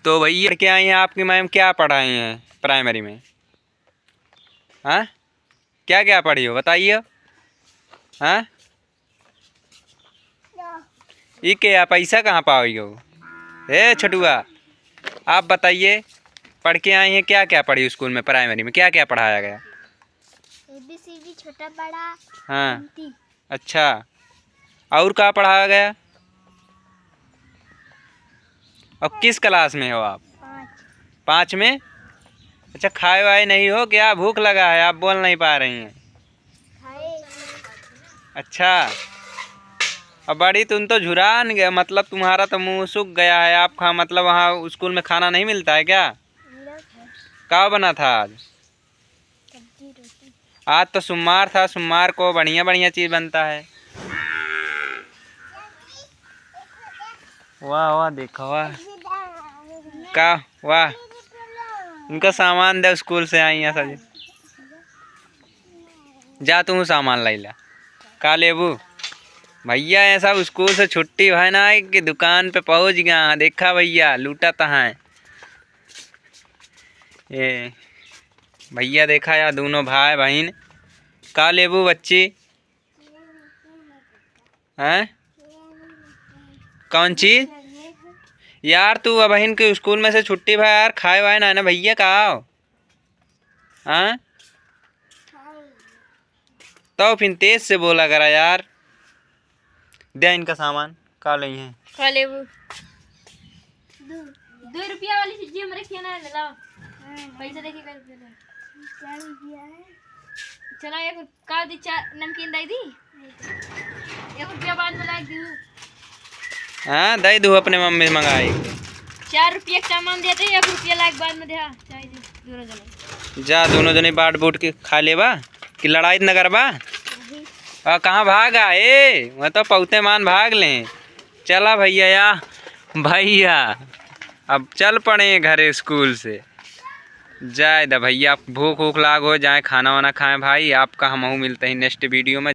तो भैया क्या आई हैं आपकी मैम, क्या पढ़ाई हैं प्राइमरी में? हाँ, क्या क्या पढ़ी हो बताइए। हाँ, ये क्या पैसा कहाँ पाओगी हो? ए छटुआ, आप बताइए, पढ़ के आई हैं, क्या क्या पढ़ी स्कूल में प्राइमरी में, क्या क्या पढ़ाया गया? ABCD छोटा बड़ा। हाँ, अच्छा, और क्या पढ़ाया गया? और किस क्लास में हो आप? 5 में। अच्छा, खाए वाए नहीं हो क्या? भूख लगा है, आप बोल नहीं पा रही हैं। अच्छा, अब बड़ी तुम तो झुरान गया, मतलब तुम्हारा तो मुंह सूख गया है। आप खा मतलब वहाँ स्कूल में खाना नहीं मिलता है क्या? क्या बना था आज? सब्जी रोटी। आज तो सोमवार था, सोमवार को बढ़िया बढ़िया चीज़ बनता है। वाह वाह, देखो वाह, का वाह, उनका सामान दे, स्कूल से आई हैं सभी। जा तू सामान लाई ला, का लेबू? भैया ये सब स्कूल से छुट्टी है ना कि दुकान पे पहुंच गया। देखा भैया लूटा तहाँ ये भैया, देखा यार, दोनों भाई बहन। का लेबू बच्ची? हैं, कौन चीज? यार तू बहन के स्कूल में से छुट्टी भाई यार, खाए वाए ना भैया का आओ। हाँ, तो फिर तेज से बोला करा यार। दे इनका सामान, का ले हैं? खा ले वो 2 रुपया वाली सब्जी हम रखिए ना, लाओ पैसा देखिए कर दे। क्या रुपया है? चला एक का दी, चार नमकीन दे दी, 1 रुपया बाद में ला दी। हाँ, दे दू, अपने मम्मी मंगाई। 4 रुपया का सामान देते, 1 रुपया लाख बाद में दे। चाय दे दोनों जने। जा दोनों जने बाट बूट के खा लेबा कि लड़ाई न करबा? कहाँ भागा ए, मैं तो पौते मान भाग लें। चला भैया या भैया, अब चल पड़े घरे स्कूल से। जाए दा भैया, भूख वूख लाग हो जाए, खाना वाना खाएं भाई। आपका हमहू मिलते हैं नेक्स्ट वीडियो में।